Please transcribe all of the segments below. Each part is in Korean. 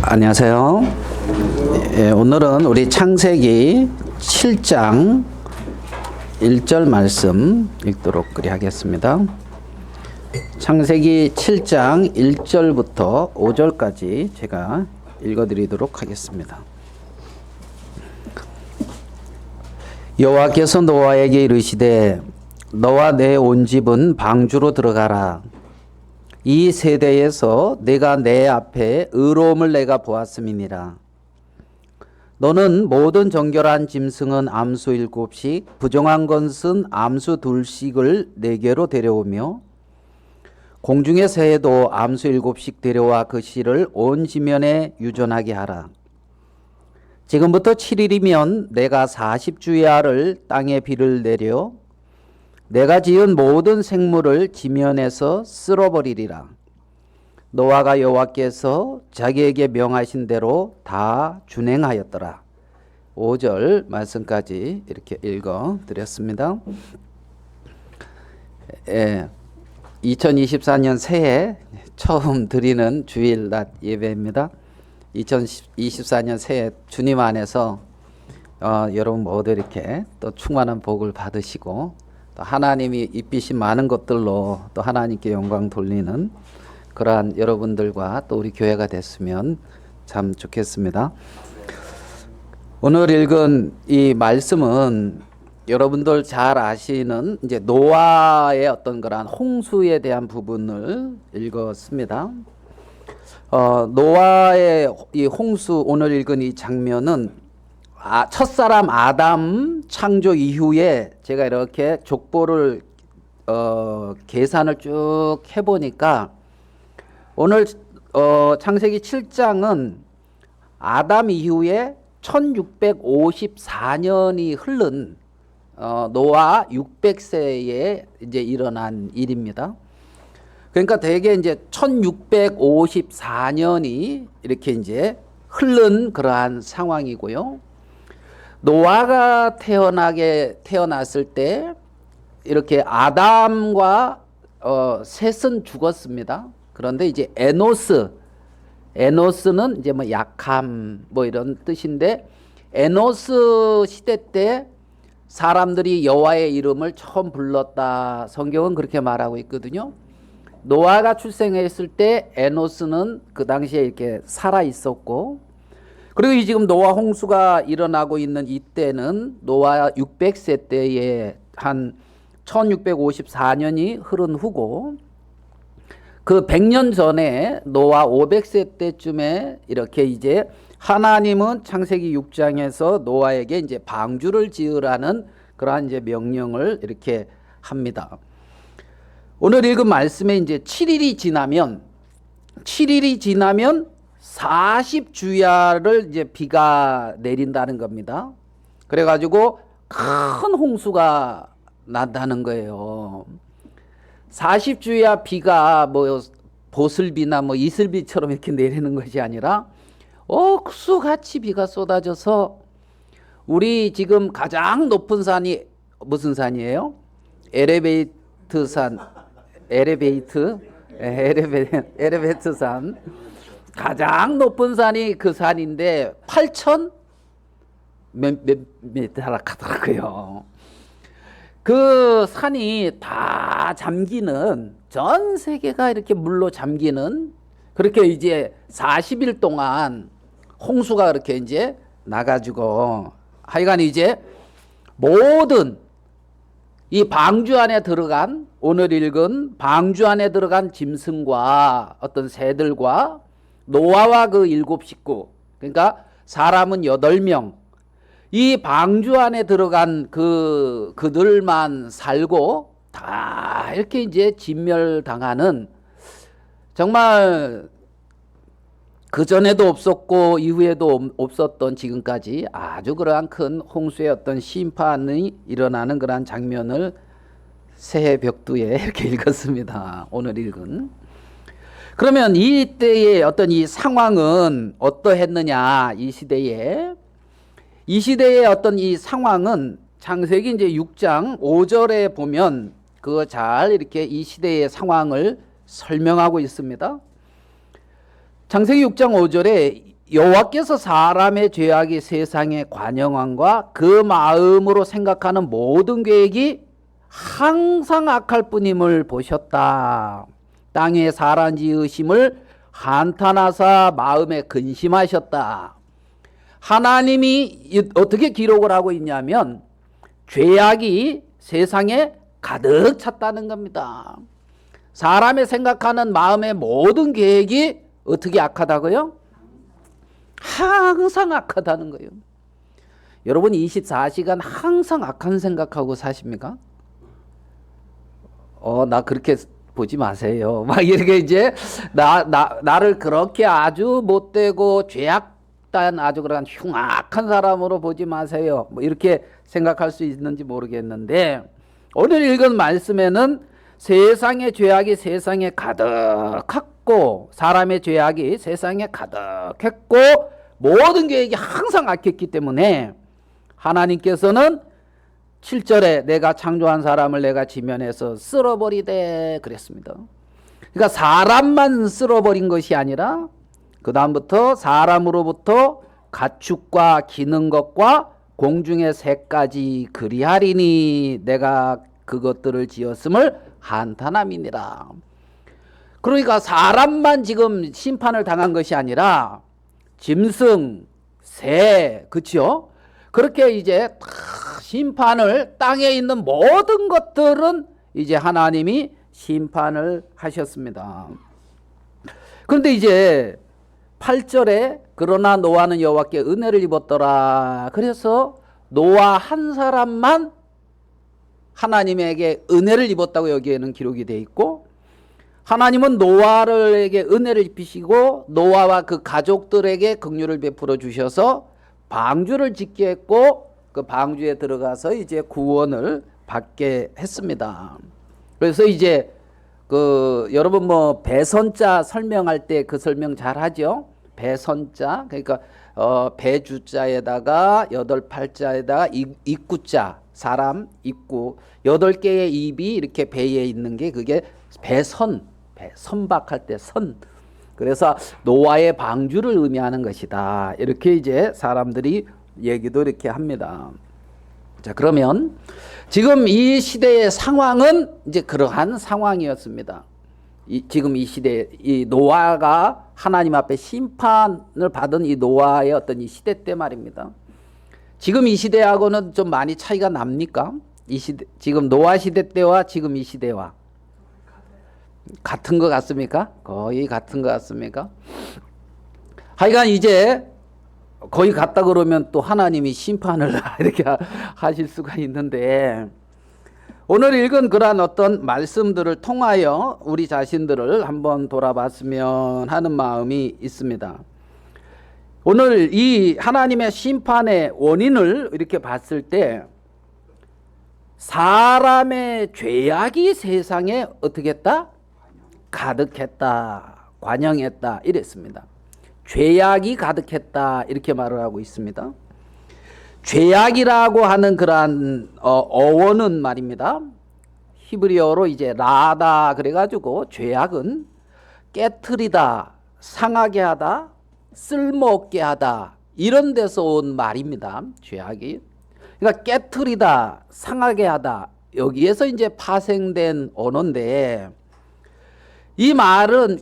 안녕하세요. 오늘은 우리 창세기 7장 1절 말씀 읽도록 하겠습니다. 창세기 7장 1절부터 5절까지 제가 읽어드리도록 하겠습니다. 여호와께서 노아에게 이르시되 너와 내 온 집은 방주로 들어가라. 이 세대에서 내가 내 앞에 의로움을 내가 보았음이니라. 너는 모든 정결한 짐승은 암수 7씩 부정한 것은 암수 2씩을 내게로 데려오며 공중의 새에도 암수 7씩 데려와 그 씨를 온 지면에 유전하게 하라. 지금부터 7일이면 내가 40주야를 땅에 비를 내려 내가 지은 모든 생물을 지면에서 쓸어버리리라. 노아가 여호와께서 자기에게 명하신 대로 다 준행하였더라. 5절 말씀까지 이렇게 읽어 드렸습니다. 2024년 새해 처음 드리는 주일 낮 예배입니다. 2024년 새해 주님 안에서 여러분 모두 이렇게 또 충만한 복을 받으시고 또 하나님이 입히신 많은 것들로 또 하나님께 영광 돌리는 그러한 여러분들과 또 우리 교회가 됐으면 참 좋겠습니다. 오늘 읽은 이 말씀은 여러분들 잘 아시는 이제 노아의 어떤 그러한 홍수에 대한 부분을 읽었습니다. 노아의 이 홍수 오늘 읽은 이 장면은 첫사람 아담 창조 이후에 제가 이렇게 족보를 계산을 쭉 해보니까 오늘 창세기 7장은 아담 이후에 1654년이 흐른 노아 600세에 이제 일어난 일입니다. 그러니까 대개 이제 1654년이 이렇게 이제 흐른 그러한 상황이고요. 노아가 태어났을 때 이렇게 아담과 셋은 죽었습니다. 그런데 이제 에노스는 이제 뭐 약함 뭐 이런 뜻인데 에노스 시대 때 사람들이 여호와의 이름을 처음 불렀다. 성경은 그렇게 말하고 있거든요. 노아가 출생했을 때 에노스는 그 당시에 이렇게 살아 있었고 그리고 지금 노아 홍수가 일어나고 있는 이때는 노아 600세 때에 한 1654년이 흐른 후고 그 100년 전에 노아 500세 때쯤에 이렇게 이제 하나님은 창세기 6장에서 노아에게 이제 방주를 지으라는 그러한 이제 명령을 이렇게 합니다. 오늘 읽은 말씀에 이제 7일이 지나면 40주야를 이제 비가 내린다는 겁니다. 그래가지고 큰 홍수가 난다는 거예요. 40주야 비가 뭐 보슬비나 뭐 이슬비처럼 이렇게 내리는 것이 아니라 억수같이 비가 쏟아져서 우리 지금 가장 높은 산이 무슨 산이에요? 에레베이트 산. 가장 높은 산이 그 산인데 8,000 몇 미터라 하더라고요. 그 산이 다 잠기는 전 세계가 이렇게 물로 잠기는 그렇게 이제 40일 동안 홍수가 그렇게 이제 나가지고 하여간 이제 모든 이 방주 안에 들어간 오늘 읽은 방주 안에 들어간 짐승과 어떤 새들과 노아와 그 7 식구 그러니까 사람은 8명 이 방주 안에 들어간 그들만 살고 다 이렇게 이제 진멸당하는 정말 그전에도 없었고 이후에도 없었던 지금까지 아주 그러한 큰 홍수의 어떤 심판이 일어나는 그러한 장면을 새해 벽두에 이렇게 읽었습니다. 오늘 읽은. 그러면 이때의 어떤 이 상황은 어떠했느냐 이 시대에 어떤 이 상황은 창세기 이제 6장 5절에 보면 그거 잘 이렇게 이 시대의 상황을 설명하고 있습니다. 창세기 6장 5절에 여호와께서 사람의 죄악이 세상에 관영함과 그 마음으로 생각하는 모든 계획이 항상 악할 뿐임을 보셨다. 땅에 사람 지으심을 한탄하사 마음에 근심하셨다. 하나님이 어떻게 기록을 하고 있냐면 죄악이 세상에 가득 찼다는 겁니다. 사람의 생각하는 마음의 모든 계획이 어떻게 악하다고요? 항상 악하다는 거예요. 여러분 24시간 항상 악한 생각하고 사십니까? 나 그렇게 보지 마세요. 막 이렇게 이제 나를 그렇게 아주 못되고 죄악단 아주 그런 흉악한 사람으로 보지 마세요. 뭐 이렇게 생각할 수 있는지 모르겠는데 오늘 읽은 말씀에는 세상의 죄악이 세상에 가득했고 사람의 죄악이 세상에 가득했고 모든 계획이 항상 악했기 때문에 하나님께서는 7절에 내가 창조한 사람을 내가 지면에서 쓸어버리되 그랬습니다. 그러니까 사람만 쓸어버린 것이 아니라 그 다음부터 사람으로부터 가축과 기는 것과 공중의 새까지 그리하리니 내가 그것들을 지었음을 한탄함이니라. 그러니까 사람만 지금 심판을 당한 것이 아니라 짐승, 새, 그치요? 그렇게 이제 다 심판을 땅에 있는 모든 것들은 이제 하나님이 심판을 하셨습니다. 그런데 이제 8절에 그러나 노아는 여호와께 은혜를 입었더라. 그래서 노아 한 사람만 하나님에게 은혜를 입었다고 여기에는 기록이 되어 있고 하나님은 노아에게 은혜를 입히시고 노아와 그 가족들에게 긍휼을 베풀어 주셔서 방주를 짓게 했고 그 방주에 들어가서 이제 구원을 받게 했습니다. 그래서 이제 여러분 뭐 배선자 설명할 때 그 설명 잘 하죠. 배선자 그러니까 배주자에다가 8팔자에다가 입구자 사람 입구 8개의 입이 이렇게 배에 있는 게 그게 선박할 때 선. 그래서 노아의 방주를 의미하는 것이다. 이렇게 이제 사람들이 얘기도 이렇게 합니다. 자, 그러면 지금 이 시대의 상황은 이제 그러한 상황이었습니다. 지금 이 시대, 이 노아가 하나님 앞에 심판을 받은 이 노아의 어떤 이 시대 때 말입니다. 지금 이 시대하고는 좀 많이 차이가 납니까? 이 시대, 지금 노아 시대 때와 지금 이 시대와 같은 것 같습니까? 거의 같은 것 같습니까? 하여간 이제 거의 같다 그러면 또 하나님이 심판을 이렇게 하실 수가 있는데 오늘 읽은 그러한 어떤 말씀들을 통하여 우리 자신들을 한번 돌아봤으면 하는 마음이 있습니다. 오늘 이 하나님의 심판의 원인을 이렇게 봤을 때 사람의 죄악이 세상에 어떻게 했다? 가득했다, 관영했다 이랬습니다. 죄악이 가득했다 이렇게 말을 하고 있습니다. 죄악이라고 하는 그러한 어원은 말입니다. 히브리어로 이제 라다 그래가지고 죄악은 깨트리다, 상하게 하다, 쓸모없게 하다 이런 데서 온 말입니다. 죄악이. 그러니까 깨트리다, 상하게 하다 여기에서 이제 파생된 언어인데 이 말은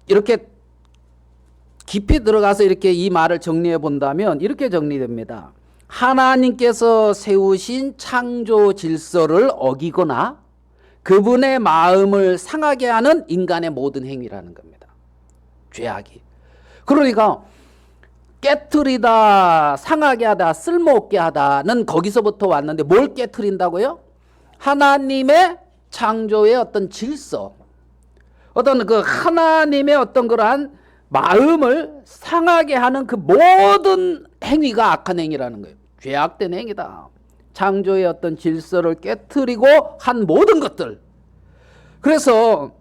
이렇게 깊이 들어가서 이렇게 이 말을 정리해 본다면 이렇게 정리됩니다. 하나님께서 세우신 창조 질서를 어기거나 그분의 마음을 상하게 하는 인간의 모든 행위라는 겁니다. 죄악이. 그러니까 깨트리다, 상하게 하다, 쓸모없게 하다는 거기서부터 왔는데 뭘 깨트린다고요? 하나님의 창조의 어떤 질서, 어떤 그 하나님의 어떤 그러한 마음을 상하게 하는 그 모든 행위가 악한 행위라는 거예요. 죄악된 행위다. 창조의 어떤 질서를 깨트리고 한 모든 것들. 그래서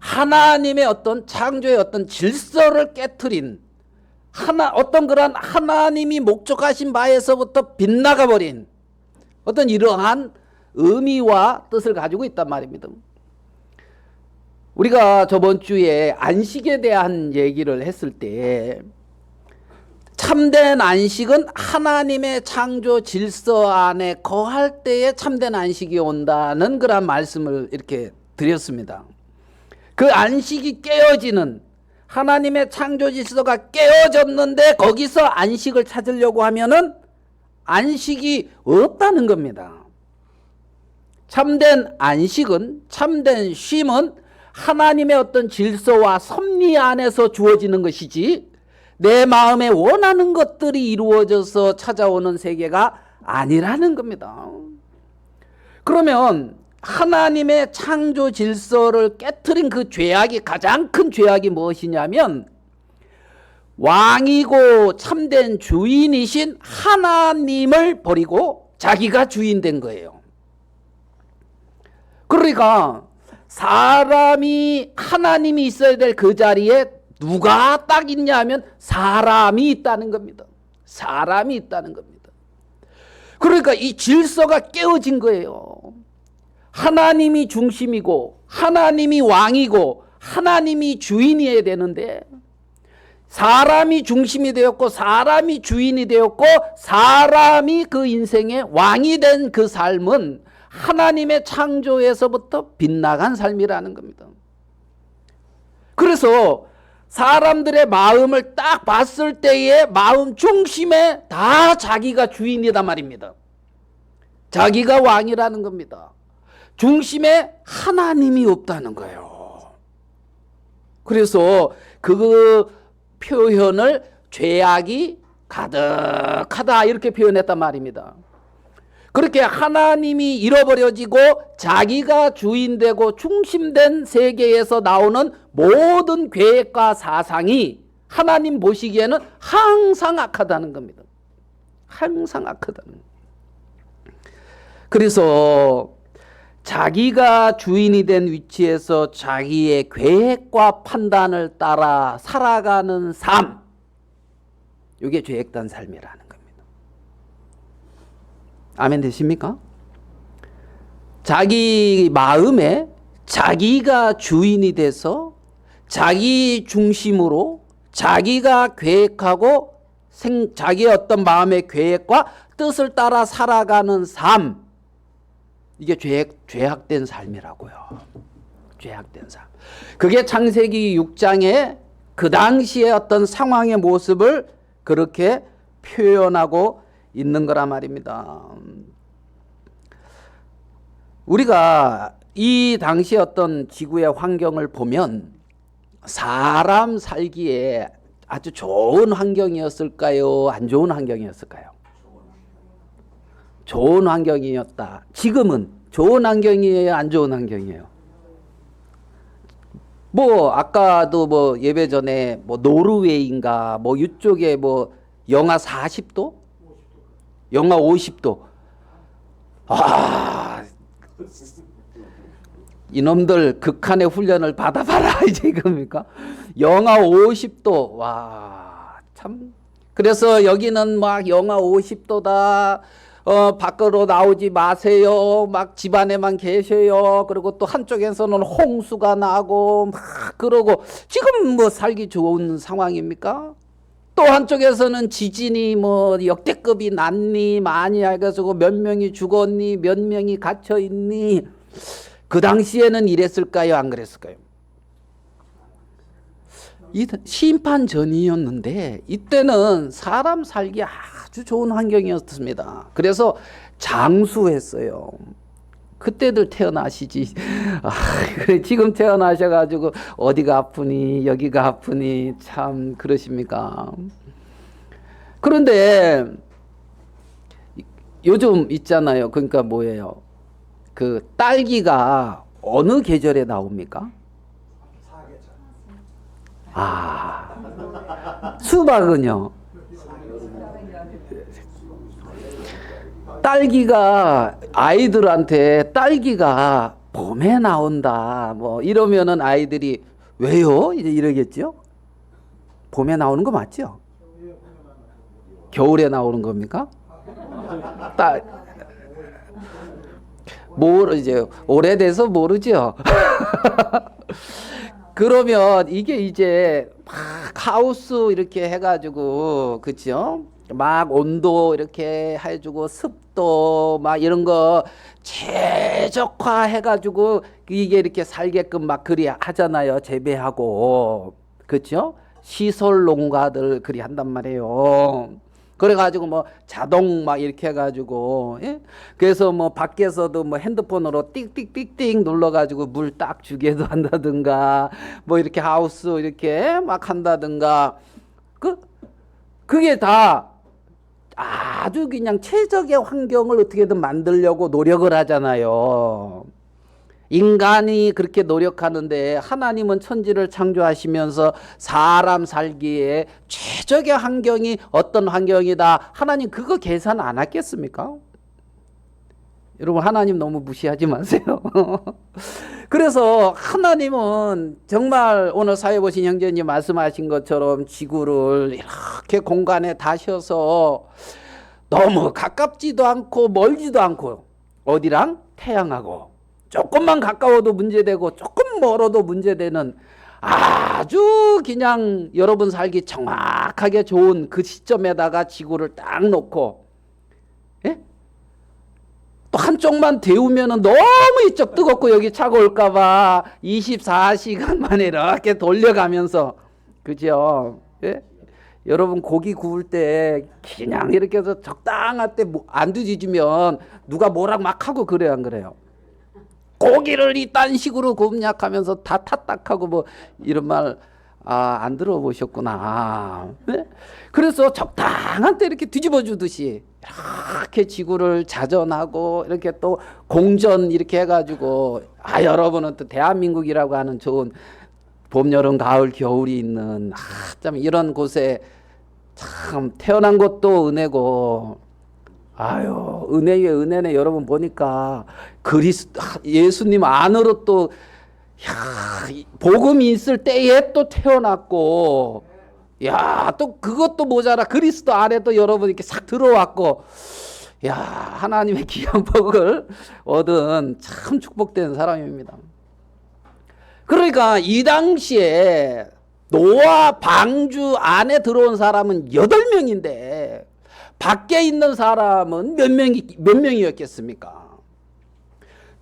하나님의 어떤 창조의 어떤 질서를 깨트린 어떤 그런 하나님이 목적하신 바에서부터 빗나가 버린 어떤 이러한 의미와 뜻을 가지고 있단 말입니다. 우리가 저번 주에 안식에 대한 얘기를 했을 때 참된 안식은 하나님의 창조 질서 안에 거할 때에 참된 안식이 온다는 그런 말씀을 이렇게 드렸습니다. 그 안식이 깨어지는, 하나님의 창조 질서가 깨어졌는데 거기서 안식을 찾으려고 하면은 안식이 없다는 겁니다. 참된 안식은, 참된 쉼은 하나님의 어떤 질서와 섭리 안에서 주어지는 것이지 내 마음에 원하는 것들이 이루어져서 찾아오는 세계가 아니라는 겁니다. 그러면 하나님의 창조 질서를 깨트린 그 죄악이, 가장 큰 죄악이 무엇이냐면 왕이고 참된 주인이신 하나님을 버리고 자기가 주인 된 거예요. 그러니까 사람이, 하나님이 있어야 될 그 자리에 누가 딱 있냐 하면 사람이 있다는 겁니다. 사람이 있다는 겁니다. 그러니까 이 질서가 깨어진 거예요. 하나님이 중심이고 하나님이 왕이고 하나님이 주인이어야 되는데 사람이 중심이 되었고 사람이 주인이 되었고 사람이 그 인생의 왕이 된 그 삶은 하나님의 창조에서부터 빗나간 삶이라는 겁니다. 그래서 사람들의 마음을 딱 봤을 때의 마음 중심에 다 자기가 주인이다 말입니다. 자기가 왕이라는 겁니다. 중심에 하나님이 없다는 거예요. 그래서 그 표현을 죄악이 가득하다 이렇게 표현했단 말입니다. 그렇게 하나님이 잃어버려지고 자기가 주인되고 중심된 세계에서 나오는 모든 계획과 사상이 하나님 보시기에는 항상 악하다는 겁니다. 항상 악하다는 겁니다. 그래서 자기가 주인이 된 위치에서 자기의 계획과 판단을 따라 살아가는 삶, 이게 죄악된 삶이라는 겁니다. 아멘 되십니까? 자기 마음에 자기가 주인이 돼서 자기 중심으로 자기가 계획하고 자기의 어떤 마음의 계획과 뜻을 따라 살아가는 삶, 이게 죄악된 삶이라고요. 죄악된 삶. 그게 창세기 6장의 그 당시의 어떤 상황의 모습을 그렇게 표현하고 있는 거란 말입니다. 우리가 이 당시 어떤 지구의 환경을 보면 사람 살기에 아주 좋은 환경이었을까요? 안 좋은 환경이었을까요? 좋은 환경이었다. 지금은 좋은 환경이에요? 안 좋은 환경이에요? 뭐 아까도 뭐 예배 전에 뭐 노르웨이인가 뭐 이쪽에 뭐 영하 40도? 영하 50도. 아, 이놈들 극한의 훈련을 받아봐라 이제 이겁니까? 영하 50도. 와, 참. 그래서 여기는 막 영하 50도다. 밖으로 나오지 마세요. 막 집안에만 계셔요. 그리고 또 한쪽에서는 홍수가 나고 막 그러고 지금 뭐 살기 좋은 상황입니까? 또 한쪽에서는 지진이 뭐 역대급이 났니 많이 해가지고 몇 명이 죽었니 몇 명이 갇혀 있니. 그 당시에는 이랬을까요? 안 그랬을까요? 심판 전이었는데 이때는 사람 살기 아주 좋은 환경이었습니다. 그래서 장수했어요. 그때들 태어나시지. 그래 지금 태어나셔가지고 어디가 아프니 여기가 아프니 참 그러십니까? 그런데 요즘 있잖아요. 그러니까 뭐예요? 그 딸기가 어느 계절에 나옵니까? 수박은요? 딸기가 아이들한테 딸기가 봄에 나온다 뭐 이러면은 아이들이 왜요? 이제 이러겠죠? 봄에 나오는 거 맞죠? 겨울에 나오는 겁니까? 이제 오래돼서 모르죠. 그러면 이게 이제 막 하우스 이렇게 해가지고, 그죠? 막 온도 이렇게 해주고 습도 막 이런 거 최적화 해가지고 이게 이렇게 살게끔 막 그리 하잖아요. 재배하고, 그죠? 시설 농가들 그리 한단 말이에요. 그래가지고 뭐 자동 막 이렇게 해가지고, 예? 그래서 뭐 밖에서도 뭐 핸드폰으로 띡띡띡띡 눌러가지고 물 딱 주게도 한다든가, 뭐 이렇게 하우스 이렇게 막 한다든가, 그게 다 아주 그냥 최적의 환경을 어떻게든 만들려고 노력을 하잖아요. 인간이 그렇게 노력하는데 하나님은 천지를 창조하시면서 사람 살기에 최적의 환경이 어떤 환경이다. 하나님 그거 계산 안 하겠습니까? 여러분 하나님 너무 무시하지 마세요. 그래서 하나님은 정말 오늘 사회 보신 형제님 말씀하신 것처럼 지구를 이렇게 공간에 다셔서 너무 가깝지도 않고 멀지도 않고 어디랑? 태양하고 조금만 가까워도 문제되고 조금 멀어도 문제되는 아주 그냥 여러분 살기 정확하게 좋은 그 시점에다가 지구를 딱 놓고, 예? 또 한쪽만 데우면은 너무 이쪽 뜨겁고 여기 차가울까봐 24시간 만에 이렇게 돌려가면서, 그죠? 예? 여러분 고기 구울 때 그냥 이렇게 해서 적당할 때 안 뒤지면 누가 뭐라 막 하고 그래요, 안 그래요? 고기를 이딴 식으로 굽냐하면서 다 탓딱하고 뭐 이런 말 안 들어보셨구나. 네? 그래서 적당한 때 이렇게 뒤집어 주듯이 이렇게 지구를 자전하고 이렇게 또 공전 이렇게 해가지고 여러분은 또 대한민국이라고 하는 좋은 봄, 여름, 가을, 겨울이 있는 참 이런 곳에 참 태어난 것도 은혜고, 아유 은혜의 은혜네. 여러분 보니까 예수님 안으로 또 복음이 있을 때에 또 태어났고, 야 또 그것도 모자라 그리스도 안에 또 여러분 이렇게 싹 들어왔고, 야 하나님의 귀한 복을 얻은 참 축복된 사람입니다. 그러니까 이 당시에 노아 방주 안에 들어온 사람은 8명인데 밖에 있는 사람은 몇 명이었겠습니까?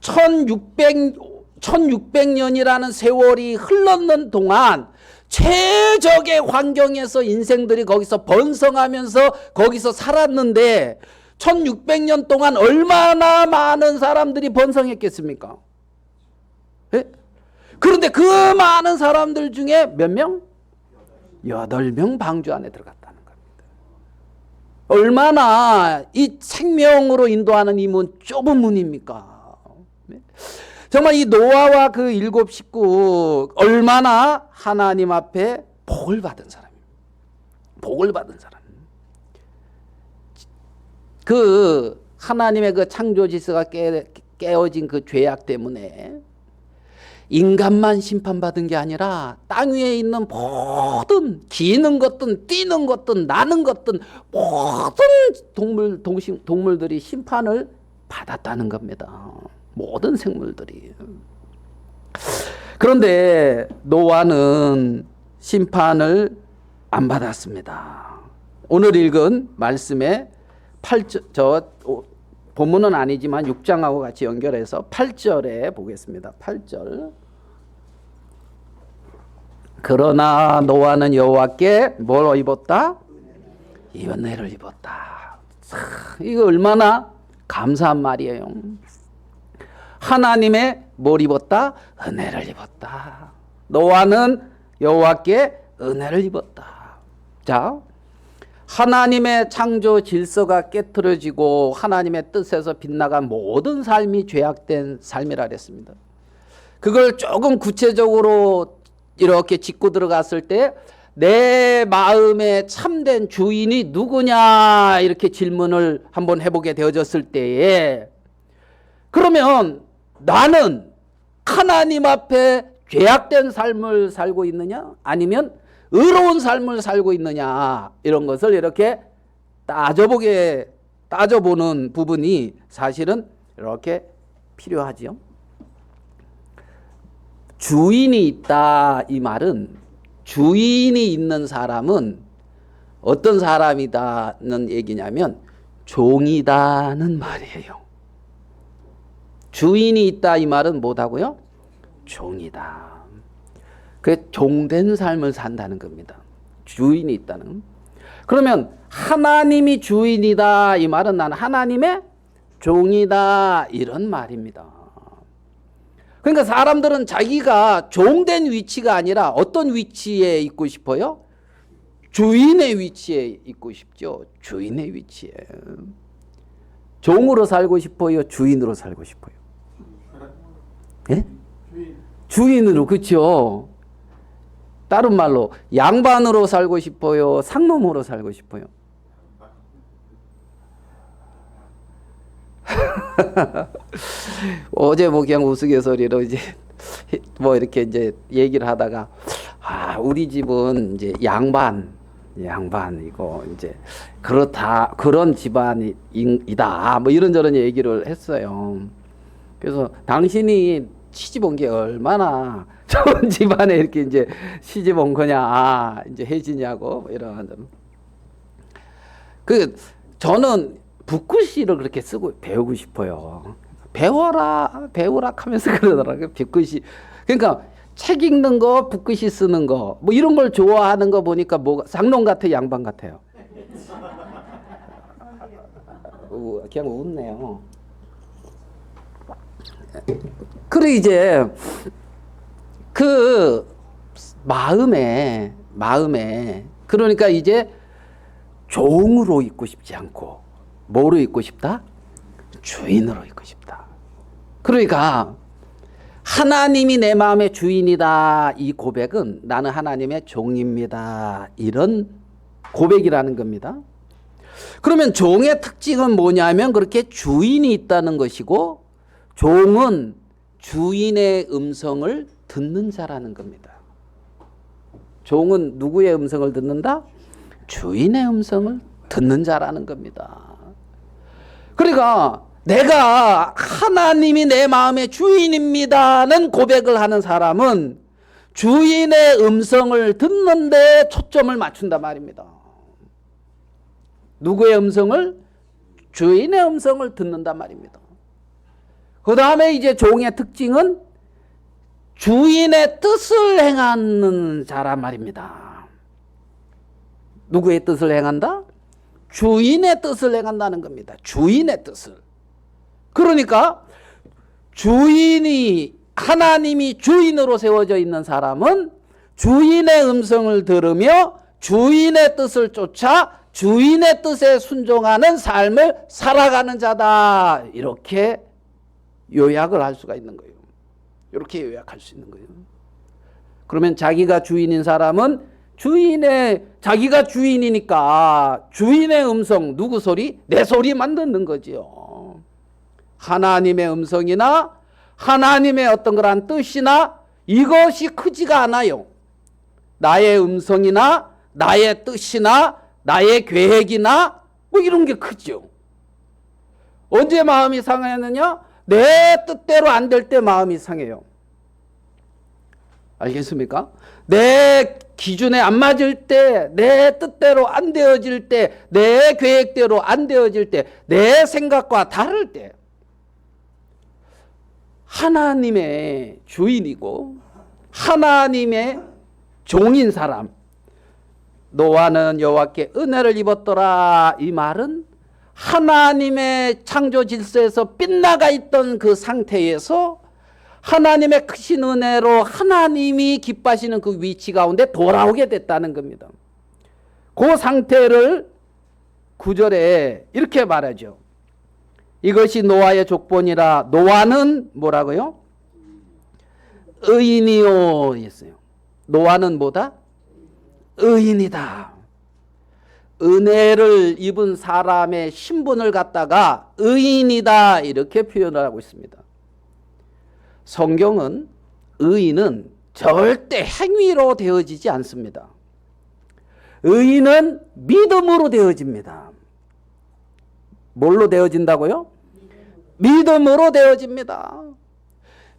1600년이라는 세월이 흘렀는 동안 최적의 환경에서 인생들이 거기서 번성하면서 거기서 살았는데 1600년 동안 얼마나 많은 사람들이 번성했겠습니까? 예? 그런데 그 많은 사람들 중에 몇 명? 8명 방주 안에 들어갔다는 겁니다. 얼마나 이 생명으로 인도하는 이 문 좁은 문입니까? 정말 이 노아와 그 7 식구 얼마나 하나님 앞에 복을 받은 사람입니다. 복을 받은 사람. 그 하나님의 그 창조 질서가 깨어진 그 죄악 때문에 인간만 심판받은 게 아니라 땅 위에 있는 모든 기는 것든 뛰는 것든 나는 것든 모든 동물들이 심판을 받았다는 겁니다. 모든 생물들이. 그런데 노아는 심판을 안 받았습니다. 오늘 읽은 말씀에 8절, 본문은 아니지만 6장하고 같이 연결해서 8절에 보겠습니다. 8절. 그러나 노아는 여호와께 뭘 입었다? 은혜를 입었다. 이거 얼마나 감사한 말이에요. 하나님의 뭘 입었다? 은혜를 입었다. 노아는 여호와께 은혜를 입었다. 자, 하나님의 창조 질서가 깨트려지고 하나님의 뜻에서 빗나간 모든 삶이 죄악된 삶이라 그랬습니다. 그걸 조금 구체적으로 이렇게 짚고 들어갔을 때 내 마음의 참된 주인이 누구냐 이렇게 질문을 한번 해보게 되어졌을 때에, 그러면 나는 하나님 앞에 죄악된 삶을 살고 있느냐 아니면 의로운 삶을 살고 있느냐, 이런 것을 이렇게 따져보는 부분이 사실은 이렇게 필요하지요. 주인이 있다 이 말은 주인이 있는 사람은 어떤 사람이다는 얘기냐면 종이다는 말이에요. 주인이 있다 이 말은 뭐다고요? 종이다. 그 종된 삶을 산다는 겁니다. 주인이 있다는. 그러면 하나님이 주인이다 이 말은 나는 하나님의 종이다 이런 말입니다. 그러니까 사람들은 자기가 종된 위치가 아니라 어떤 위치에 있고 싶어요? 주인의 위치에 있고 싶죠. 주인의 위치에. 종으로 살고 싶어요? 주인으로 살고 싶어요? 예? 주인으로, 그렇죠. 다른 말로 양반으로 살고 싶어요? 상놈으로 살고 싶어요? 어제 뭐 그냥 우스갯소리로 이제 뭐 이렇게 이제 얘기를 하다가 우리 집은 이제 양반이고 이제 그렇다 그런 집안이다 뭐 이런저런 얘기를 했어요. 그래서 당신이 시집 온 게 얼마나 좋은 집안에 이렇게 이제 시집 온 거냐 이제 해지냐고 뭐 이런. 저는 붓글씨를 그렇게 쓰고 배우고 싶어요. 배워라 하면서 그러더라고요. 붓글씨. 그러니까 책 읽는 거, 붓글씨 쓰는 거, 뭐 이런 걸 좋아하는 거 보니까 뭐 상놈 같아, 양반 같아요. 그냥 웃네요. 그래 이제 그 마음에 그러니까 이제 종으로 있고 싶지 않고 뭐로 있고 싶다? 주인으로 있고 싶다. 그러니까 하나님이 내 마음의 주인이다 이 고백은 나는 하나님의 종입니다 이런 고백이라는 겁니다. 그러면 종의 특징은 뭐냐면 그렇게 주인이 있다는 것이고 종은 주인의 음성을 듣는 자라는 겁니다. 종은 누구의 음성을 듣는다? 주인의 음성을 듣는 자라는 겁니다. 그러니까 내가 하나님이 내 마음의 주인입니다는 고백을 하는 사람은 주인의 음성을 듣는데 초점을 맞춘단 말입니다. 누구의 음성을? 주인의 음성을 듣는단 말입니다. 그 다음에 이제 종의 특징은 주인의 뜻을 행하는 자란 말입니다. 누구의 뜻을 행한다? 주인의 뜻을 행한다는 겁니다. 주인의 뜻을. 그러니까 하나님이 주인으로 세워져 있는 사람은 주인의 음성을 들으며 주인의 뜻을 쫓아 주인의 뜻에 순종하는 삶을 살아가는 자다. 이렇게 요약을 할 수가 있는 거예요. 이렇게 요약할 수 있는 거예요. 그러면 자기가 주인인 사람은 자기가 주인이니까 주인의 음성, 누구 소리? 내 소리만 듣는 거지요. 하나님의 음성이나 하나님의 어떤 그런 뜻이나 이것이 크지가 않아요. 나의 음성이나 나의 뜻이나 나의 계획이나 뭐 이런 게 크죠. 언제 마음이 상하느냐? 내 뜻대로 안 될 때 마음이 상해요. 알겠습니까? 내 기준에 안 맞을 때, 내 뜻대로 안 되어질 때, 내 계획대로 안 되어질 때, 내 생각과 다를 때 하나님의 주인이고 하나님의 종인 사람, 노아는 여호와께 은혜를 입었더라 이 말은 하나님의 창조 질서에서 빗나가 있던 그 상태에서 하나님의 크신 은혜로 하나님이 기뻐하시는 그 위치 가운데 돌아오게 됐다는 겁니다. 그 상태를 9절에 이렇게 말하죠. 이것이 노아의 족본이라. 노아는 뭐라고요? 의인이요 했어요. 노아는 뭐다? 의인이다. 은혜를 입은 사람의 신분을 갖다가 의인이다 이렇게 표현을 하고 있습니다. 성경은 의인은 절대 행위로 되어지지 않습니다. 의인은 믿음으로 되어집니다. 뭘로 되어진다고요? 믿음으로 되어집니다.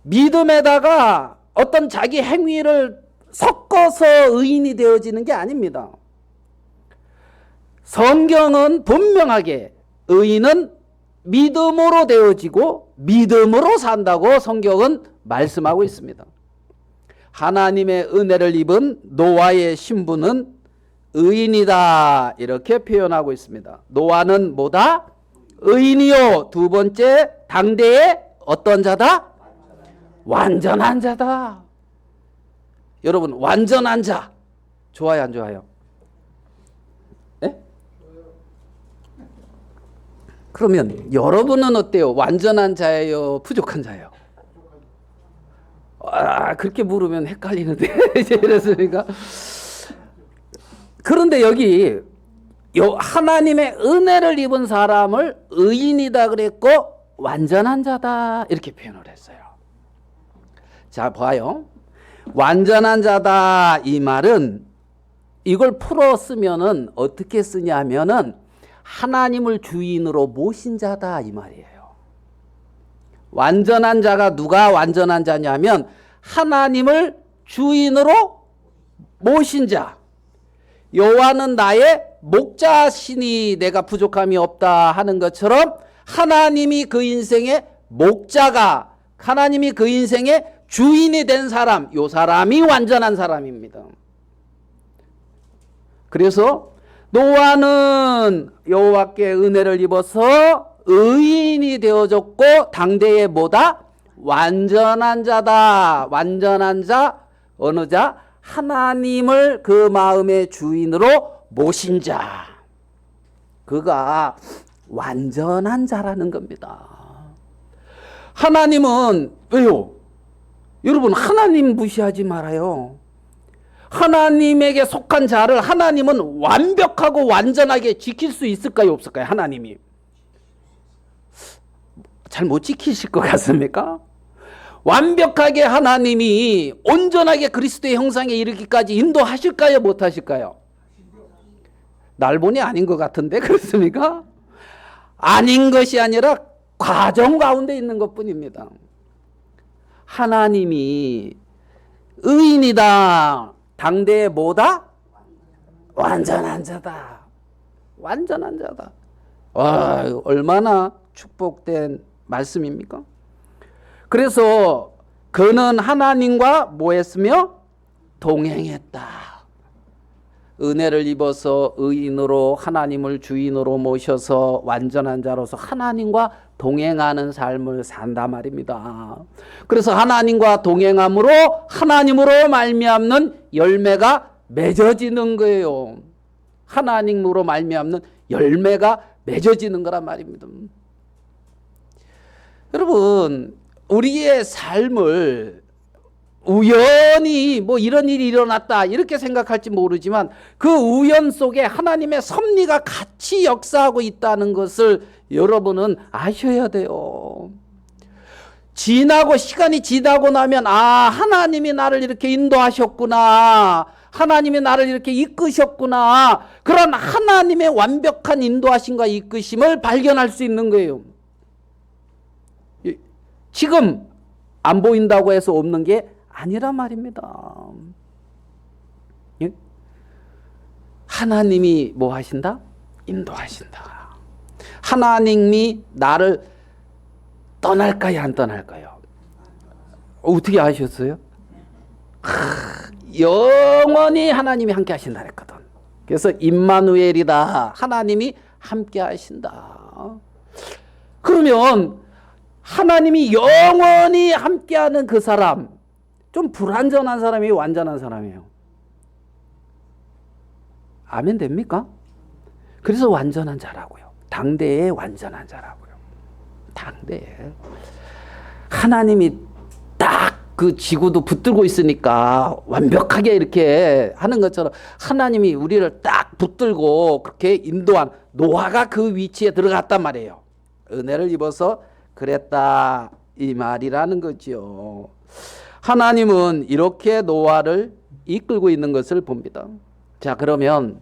믿음에다가 어떤 자기 행위를 섞어서 의인이 되어지는 게 아닙니다. 성경은 분명하게 의인은 믿음으로 되어지고 믿음으로 산다고 성경은 말씀하고 있습니다. 하나님의 은혜를 입은 노아의 신분은 의인이다 이렇게 표현하고 있습니다. 노아는 뭐다? 의인이요. 두 번째, 당대의 어떤 자다? 완전한 자다. 여러분, 완전한 자 좋아요, 안 좋아요? 네? 그러면 여러분은 어때요? 완전한 자예요? 부족한 자예요? 그렇게 물으면 헷갈리는데 이랬으니까. 그런데 여기 하나님의 은혜를 입은 사람을 의인이다 그랬고 완전한 자다 이렇게 표현을 했어요. 자, 봐요. 완전한 자다 이 말은 이걸 풀어 쓰면은 어떻게 쓰냐면은 하나님을 주인으로 모신 자다 이 말이에요. 완전한 자가 누가 완전한 자냐면 하나님을 주인으로 모신 자. 여호와는 나의 목자시니 내가 부족함이 없다 하는 것처럼 하나님이 그 인생의 목자가, 하나님이 그 인생의 주인이 된 사람, 요 사람이 완전한 사람입니다. 그래서 노아는 여호와께 은혜를 입어서 의인이 되어졌고 당대의 뭐다? 완전한 자다. 완전한 자, 어느 자? 하나님을 그 마음의 주인으로 모신 자. 그가 완전한 자라는 겁니다. 하나님은 왜요? 여러분, 하나님 무시하지 말아요. 하나님에게 속한 자를 하나님은 완벽하고 완전하게 지킬 수 있을까요? 없을까요? 하나님이 잘 못 지키실 것 같습니까? 완벽하게 하나님이 온전하게 그리스도의 형상에 이르기까지 인도하실까요? 못하실까요? 날본이 아닌 것 같은데 그렇습니까? 아닌 것이 아니라 과정 가운데 있는 것뿐입니다. 하나님이 의인이다. 당대의 뭐다? 완전한 자다. 완전한 자다. 와, 얼마나 축복된 말씀입니까? 그래서 그는 하나님과 뭐 했으며? 동행했다. 은혜를 입어서 의인으로 하나님을 주인으로 모셔서 완전한 자로서 하나님과 동행하는 삶을 산다 말입니다. 그래서 하나님과 동행함으로 하나님으로 말미암는 열매가 맺어지는 거예요. 하나님으로 말미암는 열매가 맺어지는 거란 말입니다. 여러분, 우리의 삶을 우연히 뭐 이런 일이 일어났다 이렇게 생각할지 모르지만 그 우연 속에 하나님의 섭리가 같이 역사하고 있다는 것을 여러분은 아셔야 돼요. 시간이 지나고 나면 하나님이 나를 이렇게 인도하셨구나. 하나님이 나를 이렇게 이끄셨구나. 그런 하나님의 완벽한 인도하심과 이끄심을 발견할 수 있는 거예요. 지금 안 보인다고 해서 없는 게 아니란 말입니다. 예? 하나님이 뭐 하신다? 인도하신다. 하나님이 나를 떠날까요? 안 떠날까요? 어떻게 아셨어요? 영원히 하나님이 함께 하신다 그랬거든. 그래서 임마누엘이다. 하나님이 함께 하신다. 그러면 하나님이 영원히 함께하는 그 사람, 좀 불완전한 사람이에요? 완전한 사람이에요? 아멘 됩니까? 그래서 완전한 자라고요. 당대의 완전한 자라고요. 당대에 하나님이 딱 그 지구도 붙들고 있으니까 완벽하게 이렇게 하는 것처럼 하나님이 우리를 딱 붙들고 그렇게 인도한 노아가 그 위치에 들어갔단 말이에요. 은혜를 입어서 그랬다 이 말이라는 거죠. 하나님은 이렇게 노아를 이끌고 있는 것을 봅니다. 자, 그러면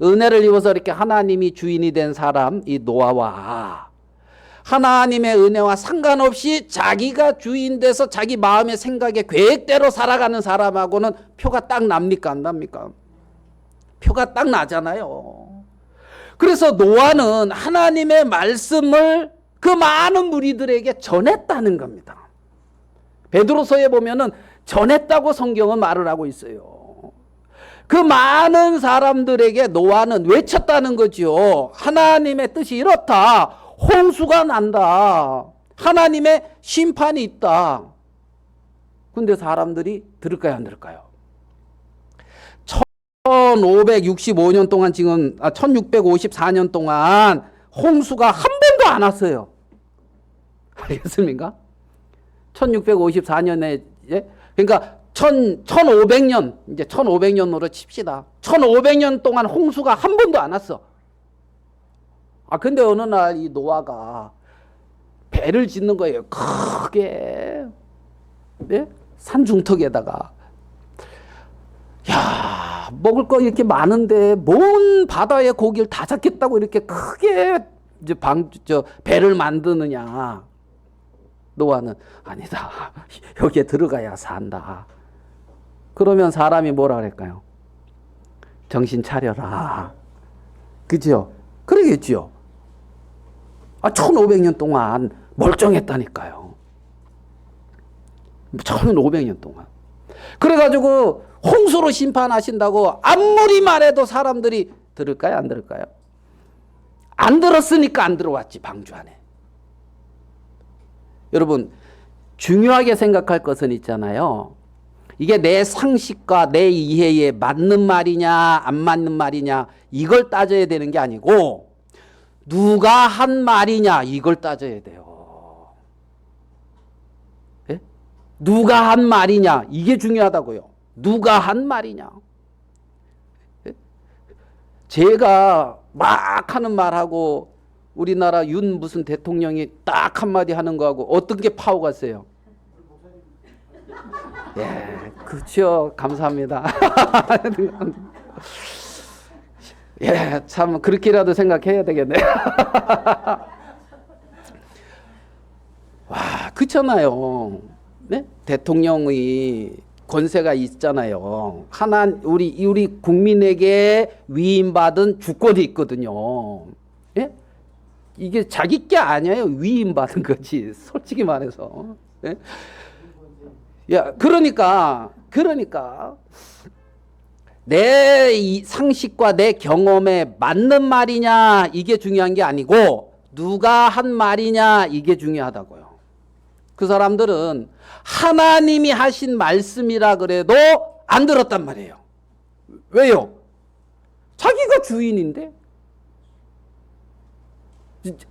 은혜를 입어서 이렇게 하나님이 주인이 된 사람 이 노아와 하나님의 은혜와 상관없이 자기가 주인 돼서 자기 마음의 생각에 계획대로 살아가는 사람하고는 표가 딱 납니까? 안 납니까? 표가 딱 나잖아요. 그래서 노아는 하나님의 말씀을 그 많은 무리들에게 전했다는 겁니다. 베드로서에 보면은 전했다고 성경은 말을 하고 있어요. 그 많은 사람들에게 노아는 외쳤다는 거죠. 하나님의 뜻이 이렇다. 홍수가 난다. 하나님의 심판이 있다. 근데 사람들이 들을까요, 안 들을까요? 1565년 동안 지금 1654년 동안 홍수가 한 번도 안 왔어요. 알겠습니까? 1654년에 그러니까 1500년 이제 1500년으로 칩시다. 1500년 동안 홍수가 한 번도 안 왔어. 근데 어느 날 이 노아가 배를 짓는 거예요. 크게. 네? 산중턱에다가. 야, 먹을 거 이렇게 많은데 뭔 바다의 고기를 다 잡겠다고 이렇게 크게 이제 배를 만드느냐. 노아는 아니다. 여기에 들어가야 산다. 그러면 사람이 뭐라 그럴까요? 정신 차려라. 그죠? 그러겠죠. 1500년 동안 멀쩡했다니까요. 1500년 동안. 그래가지고 홍수로 심판하신다고 아무리 말해도 사람들이 들을까요? 안 들을까요? 안 들었으니까 안 들어왔지, 방주 안에. 여러분, 중요하게 생각할 것은 있잖아요. 이게 내 상식과 내 이해에 맞는 말이냐 안 맞는 말이냐 이걸 따져야 되는 게 아니고 누가 한 말이냐 이걸 따져야 돼요. 예? 누가 한 말이냐 이게 중요하다고요. 누가 한 말이냐. 예? 제가 막 하는 말하고 우리나라 윤 무슨 대통령이 딱 한마디 하는 거하고 어떤 게 파워가 세요? 예, 그렇죠. 감사합니다. 예, 참 그렇게라도 생각해야 되겠네요. 와, 그렇잖아요. 네? 대통령의 권세가 있잖아요. 우리 국민에게 위임받은 주권이 있거든요. 예? 이게 자기 게 아니에요. 위임받은 거지. 솔직히 말해서. 예? 야, 그러니까 내 상식과 내 경험에 맞는 말이냐 이게 중요한 게 아니고 누가 한 말이냐 이게 중요하다고요. 그 사람들은 하나님이 하신 말씀이라 그래도 안 들었단 말이에요. 왜요? 자기가 주인인데.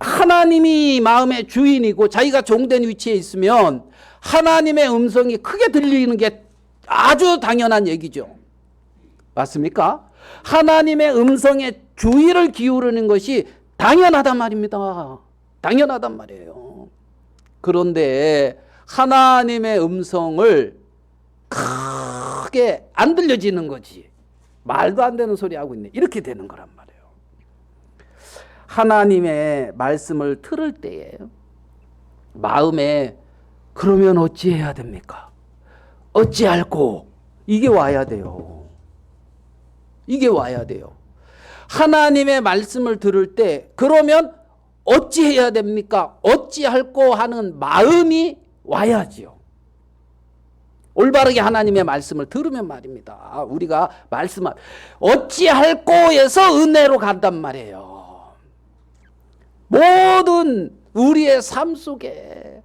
하나님이 마음의 주인이고 자기가 종된 위치에 있으면 하나님의 음성이 크게 들리는 게 아주 당연한 얘기죠. 맞습니까? 하나님의 음성에 주의를 기울이는 것이 당연하단 말입니다. 당연하단 말이에요. 그런데 하나님의 음성을 크게 안 들려지는 거지. 말도 안 되는 소리 하고 있네. 이렇게 되는 거란 말이에요. 하나님의 말씀을 들을 때에 마음에 그러면 어찌해야 됩니까? 어찌할꼬? 이게 와야 돼요. 이게 와야 돼요. 하나님의 말씀을 들을 때 그러면 어찌해야 됩니까? 어찌할꼬 하는 마음이 와야지요. 올바르게 하나님의 말씀을 들으면 말입니다. 우리가 어찌할꼬에서 은혜로 간단 말이에요. 모든 우리의 삶 속에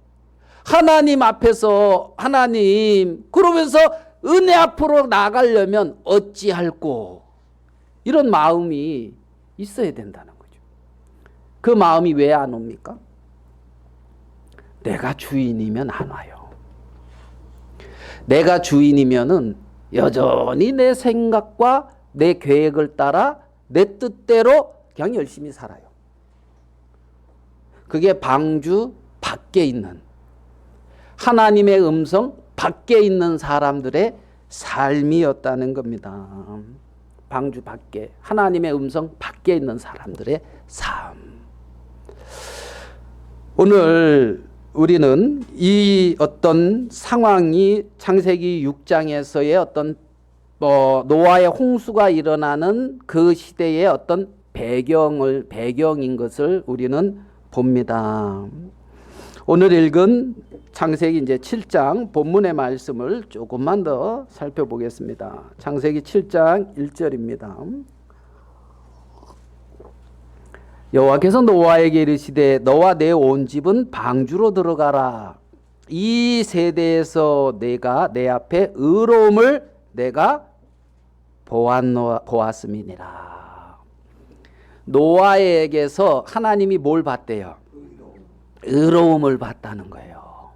하나님 앞에서 하나님 그러면서 은혜 앞으로 나가려면 어찌할꼬 이런 마음이 있어야 된다는 거죠. 그 마음이 왜 안 옵니까? 내가 주인이면 안 와요. 내가 주인이면은 여전히 내 생각과 내 계획을 따라 내 뜻대로 그냥 열심히 살아요. 그게 방주 밖에 있는 하나님의 음성 밖에 있는 사람들의 삶이었다는 겁니다. 방주 밖에 하나님의 음성 밖에 있는 사람들의 삶. 오늘 우리는 이 어떤 상황이 창세기 6장에서의 어떤 노아의 홍수가 일어나는 그 시대의 어떤 배경인 것을 우리는 봅니다. 오늘 읽은 창세기 이제 7장 본문의 말씀을 조금만 더 살펴보겠습니다. 창세기 7장 1절입니다. 여호와께서 노아에게 이르시되 너와 내 온 집은 방주로 들어가라. 이 세대에서 내가 내 앞에 의로움을 내가 보았음이니라. 노아에게서 하나님이 뭘 봤대요? 의로움을 봤다는 거예요.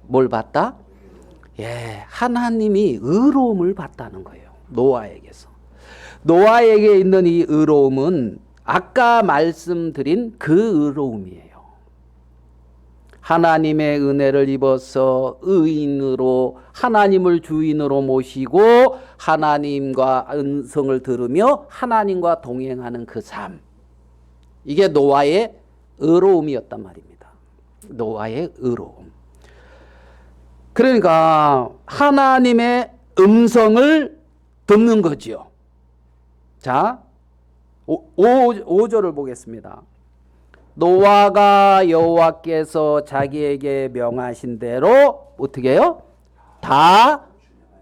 뭘 봤다? 예, 하나님이 의로움을 봤다는 거예요. 노아에게서. 노아에게 있는 이 의로움은 아까 말씀드린 그 의로움이에요. 하나님의 은혜를 입어서 의인으로 하나님을 주인으로 모시고 하나님과 음성을 들으며 하나님과 동행하는 그 삶. 이게 노아의 의로움이었단 말입니다. 노아의 의로움. 그러니까 하나님의 음성을 듣는 거지요. 자, 5절을 보겠습니다. 노아가 여호와께서 자기에게 명하신 대로 어떻게 해요? 다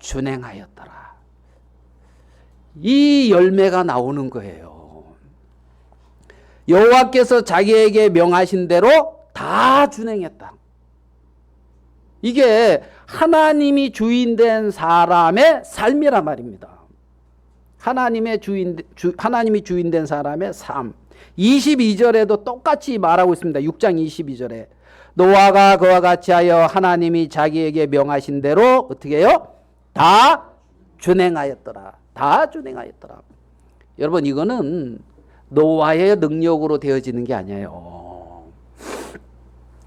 준행하였더라. 이 열매가 나오는 거예요. 여호와께서 자기에게 명하신 대로 다 준행했다. 이게 하나님이 주인된 사람의 삶이란 말입니다. 하나님이 주인된 사람의 삶. 22절에도 똑같이 말하고 있습니다. 6장 22절에 노아가 그와 같이 하여 하나님이 자기에게 명하신 대로 어떻게 해요? 다 준행하였더라. 다 준행하였더라. 여러분, 이거는 노아의 능력으로 되어지는 게 아니에요.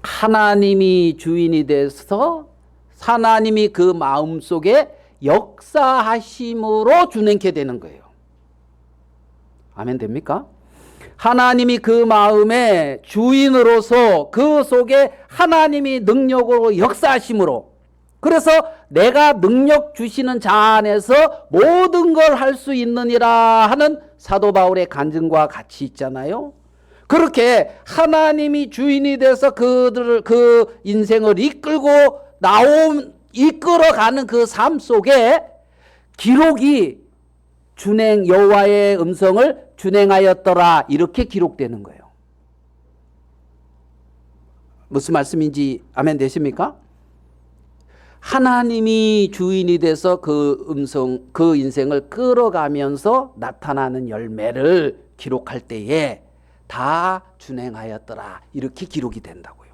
하나님이 주인이 돼서 하나님이 그 마음속에 역사하심으로 준행케 되는 거예요. 아멘 됩니까? 하나님이 그 마음의 주인으로서 그 속에 하나님이 능력으로 역사하심으로, 그래서 내가 능력 주시는 자 안에서 모든 걸 할 수 있느니라 하는 사도 바울의 간증과 같이 있잖아요. 그렇게 하나님이 주인이 돼서 그들을 그 인생을 이끌어가는 그 삶 속에 기록이 여호와의 음성을 준행하였더라 이렇게 기록되는 거예요. 무슨 말씀인지 아멘 되십니까? 하나님이 주인이 돼서 그 인생을 끌어가면서 나타나는 열매를 기록할 때에 다 준행하였더라 이렇게 기록이 된다고요.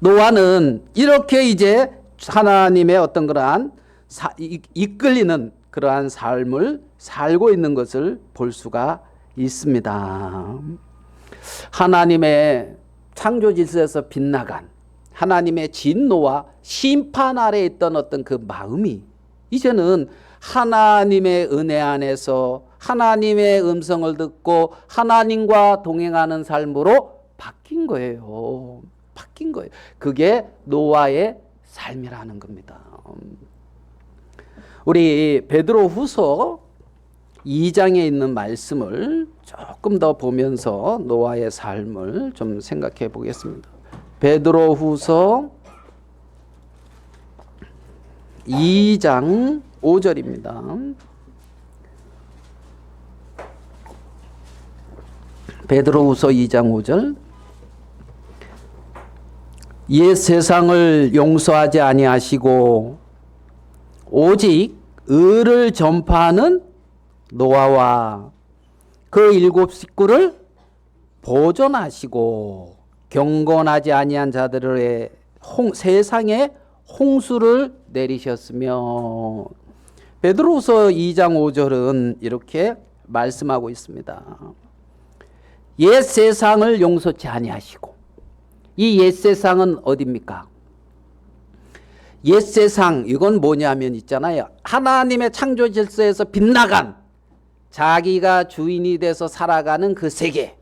노아는 이렇게 이제 하나님의 어떤 그러한 이끌리는 그러한 삶을 살고 있는 것을 볼 수가 있습니다. 하나님의 창조 질서에서 빗나간 하나님의 진노와 심판 아래에 있던 어떤 그 마음이 이제는 하나님의 은혜 안에서 하나님의 음성을 듣고 하나님과 동행하는 삶으로 바뀐 거예요. 바뀐 거예요. 그게 노아의 삶이라는 겁니다. 우리 베드로후서 2장에 있는 말씀을 조금 더 보면서 노아의 삶을 좀 생각해 보겠습니다. 베드로후서 2장 5절입니다. 베드로후서 2장 5절. 옛 세상을 용서하지 아니하시고 오직 의를 전파하는 노아와 그 7 식구를 보존하시고 경건하지 아니한 자들의 세상에 홍수를 내리셨으며, 베드로후서 2장 5절은 이렇게 말씀하고 있습니다. 옛 세상을 용서치 아니하시고, 이 옛 세상은 어디입니까? 옛 세상, 이건 뭐냐면 있잖아요. 하나님의 창조 질서에서 빗나간 자기가 주인이 돼서 살아가는 그 세계.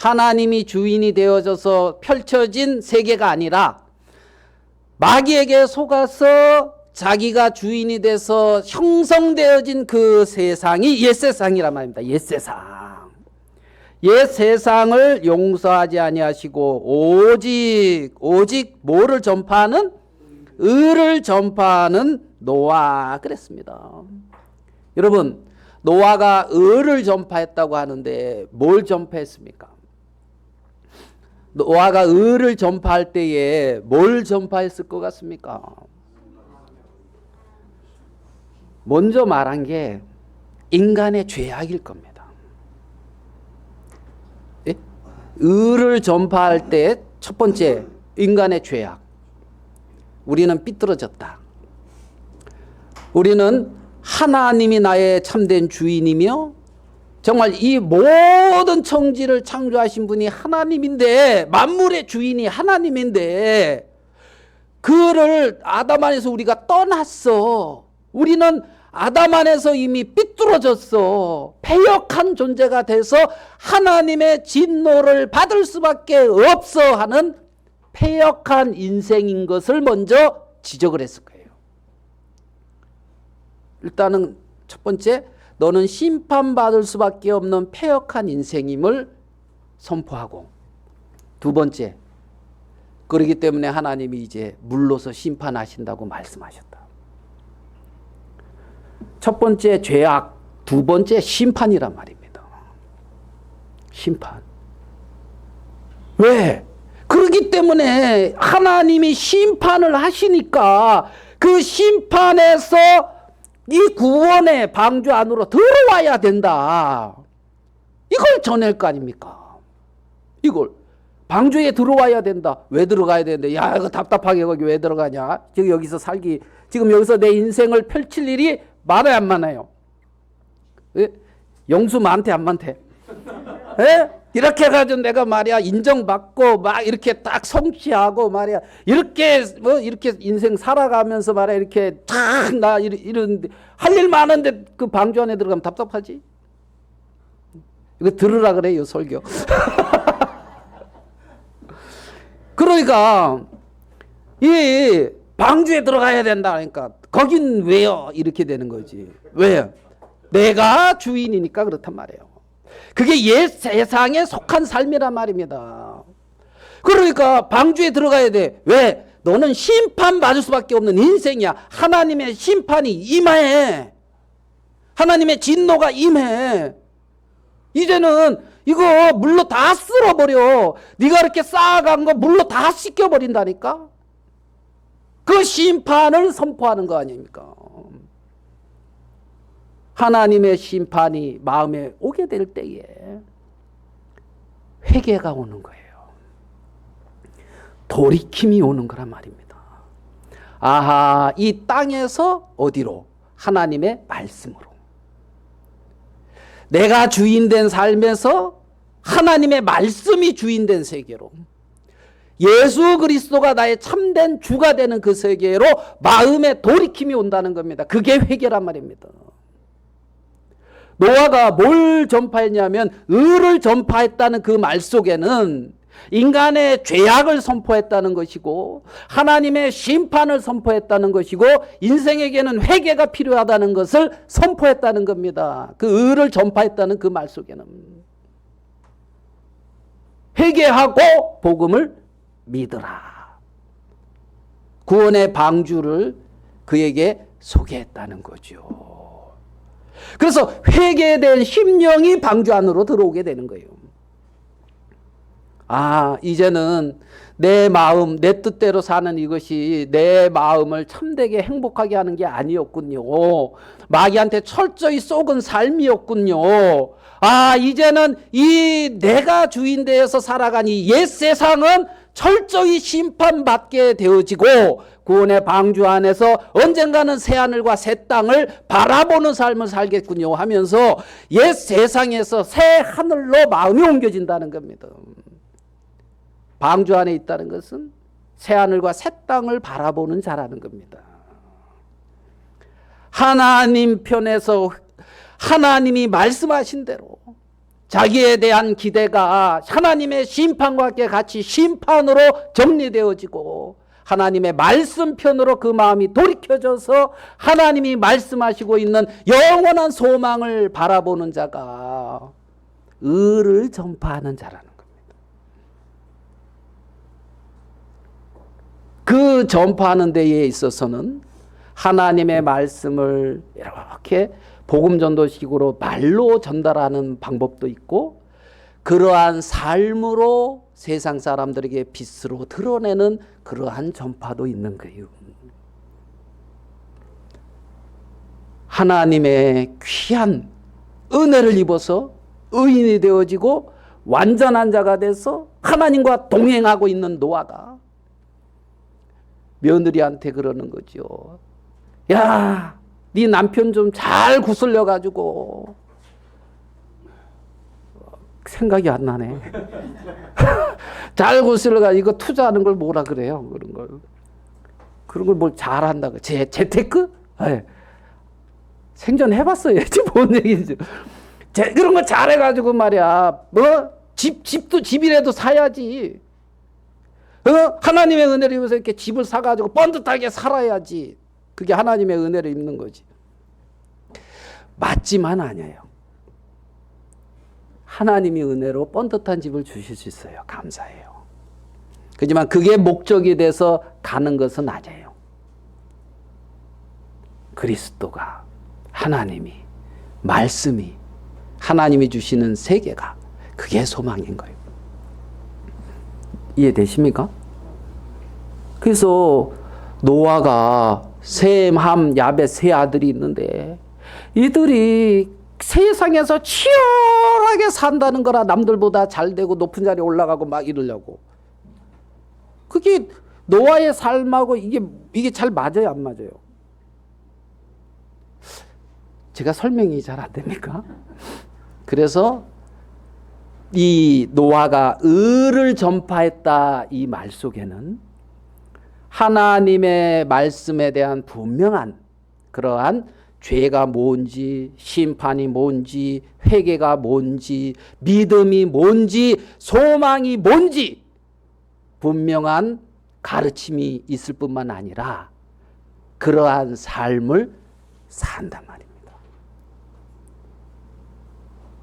하나님이 주인이 되어져서 펼쳐진 세계가 아니라 마귀에게 속아서 자기가 주인이 돼서 형성되어진 그 세상이 옛세상이란 말입니다. 옛세상. 옛세상을 용서하지 아니하시고 오직 뭐를 전파하는? 의를 전파하는 노아 그랬습니다. 여러분, 노아가 의를 전파했다고 하는데 뭘 전파했습니까? 노아가 의를 전파할 때에 뭘 전파했을 것 같습니까? 먼저 말한 게 인간의 죄악일 겁니다. 예? 의를 전파할 때 첫 번째, 인간의 죄악. 우리는 삐뚤어졌다. 우리는 하나님이 나의 참된 주인이며 정말 이 모든 천지를 창조하신 분이 하나님인데, 만물의 주인이 하나님인데 그를 아담 안에서 우리가 떠났어. 우리는 아담 안에서 이미 삐뚤어졌어. 패역한 존재가 돼서 하나님의 진노를 받을 수밖에 없어 하는 패역한 인생인 것을 먼저 지적을 했을 거예요. 일단은 첫 번째, 너는 심판받을 수밖에 없는 패역한 인생임을 선포하고, 두 번째, 그렇기 때문에 하나님이 이제 물로서 심판하신다고 말씀하셨다. 첫 번째 죄악, 두 번째 심판이란 말입니다. 심판. 왜? 그렇기 때문에 하나님이 심판을 하시니까 그 심판에서 이 구원의 방주 안으로 들어와야 된다. 이걸 전할 거 아닙니까? 이걸 방주에 들어와야 된다. 왜 들어가야 되는데? 야, 이거 답답하게 거기 왜 들어가냐? 지금 여기서 살기, 지금 여기서 내 인생을 펼칠 일이 많아요, 안 많아요? 예? 영수 많대, 안 많대? 예? 이렇게 해가지고 내가 말이야 인정받고 막 이렇게 딱 성취하고 말이야 이렇게 뭐 이렇게 인생 살아가면서 말이야 이렇게 탁 나 이런 할 일 많은데 그 방주 안에 들어가면 답답하지? 이거 들으라 그래요, 설교. 그러니까 이 방주에 들어가야 된다 그러니까 거긴 왜요? 이렇게 되는 거지. 왜요? 내가 주인이니까 그렇단 말이에요. 그게 옛 세상에 속한 삶이란 말입니다. 그러니까 방주에 들어가야 돼. 왜? 너는 심판받을 수밖에 없는 인생이야. 하나님의 심판이 임해. 하나님의 진노가 임해. 이제는 이거 물로 다 쓸어버려. 네가 이렇게 쌓아간 거 물로 다 씻겨버린다니까. 그 심판을 선포하는 거 아닙니까? 하나님의 심판이 마음에 오게 될 때에 회개가 오는 거예요. 돌이킴이 오는 거란 말입니다. 아하, 이 땅에서 어디로? 하나님의 말씀으로. 내가 주인된 삶에서 하나님의 말씀이 주인된 세계로, 예수 그리스도가 나의 참된 주가 되는 그 세계로 마음의 돌이킴이 온다는 겁니다. 그게 회개란 말입니다. 노아가 뭘 전파했냐면 의를 전파했다는 그 말 속에는 인간의 죄악을 선포했다는 것이고 하나님의 심판을 선포했다는 것이고 인생에게는 회개가 필요하다는 것을 선포했다는 겁니다. 그 의를 전파했다는 그 말 속에는 회개하고 복음을 믿으라. 구원의 방주를 그에게 소개했다는 거죠. 그래서 회개된 심령이 방주 안으로 들어오게 되는 거예요. 아, 이제는 내 마음, 내 뜻대로 사는 이것이 내 마음을 참되게 행복하게 하는 게 아니었군요. 마귀한테 철저히 속은 삶이었군요. 아, 이제는 이 내가 주인 되어서 살아간 이 옛 세상은 철저히 심판받게 되어지고 구원의 방주 안에서 언젠가는 새하늘과 새 땅을 바라보는 삶을 살겠군요 하면서 옛 세상에서 새 하늘로 마음이 옮겨진다는 겁니다. 방주 안에 있다는 것은 새하늘과 새 땅을 바라보는 자라는 겁니다. 하나님 편에서 하나님이 말씀하신 대로 자기에 대한 기대가 하나님의 심판과 함께 같이 심판으로 정리되어지고 하나님의 말씀편으로 그 마음이 돌이켜져서 하나님이 말씀하시고 있는 영원한 소망을 바라보는 자가 의를 전파하는 자라는 겁니다. 그 전파하는 데에 있어서는 하나님의 말씀을 이렇게 복음 전도식으로 말로 전달하는 방법도 있고 그러한 삶으로 세상 사람들에게 빛으로 드러내는 그러한 전파도 있는 거예요. 하나님의 귀한 은혜를 입어서 의인이 되어지고 완전한 자가 돼서 하나님과 동행하고 있는 노아가 며느리한테 그러는 거죠. 야, 네 남편 좀 잘 구슬려 가지고. 생각이 안 나네. 잘 구슬려 가지고 이거 투자하는 걸 뭐라 그래요? 그런 걸 뭘 잘한다고. 재테크? 네. 생전 해봤어야지 뭔 얘기지. 그런 거 잘해가지고 말이야. 뭐 집도 집이라도 사야지. 하나님의 은혜를 입어서 이렇게 집을 사가지고 번듯하게 살아야지. 그게 하나님의 은혜를 입는 거지. 맞지만 아니에요. 하나님이 은혜로 번듯한 집을 주실 수 있어요. 감사해요. 그렇지만 그게 목적이 돼서 가는 것은 아니에요. 그리스도가, 하나님이, 말씀이, 하나님이 주시는 세계가 그게 소망인 거예요. 이해되십니까? 그래서 노아가 셈, 함, 야벳 세 아들이 있는데 이들이 세상에서 치열하게 산다는 거라 남들보다 잘되고 높은 자리에 올라가고 막 이러려고. 그게 노아의 삶하고 이게 잘 맞아요, 안 맞아요? 제가 설명이 잘 안 됩니까? 그래서 이 노아가 의를 전파했다 이 말 속에는 하나님의 말씀에 대한 분명한 그러한 죄가 뭔지, 심판이 뭔지, 회개가 뭔지, 믿음이 뭔지, 소망이 뭔지 분명한 가르침이 있을 뿐만 아니라 그러한 삶을 산단 말입니다.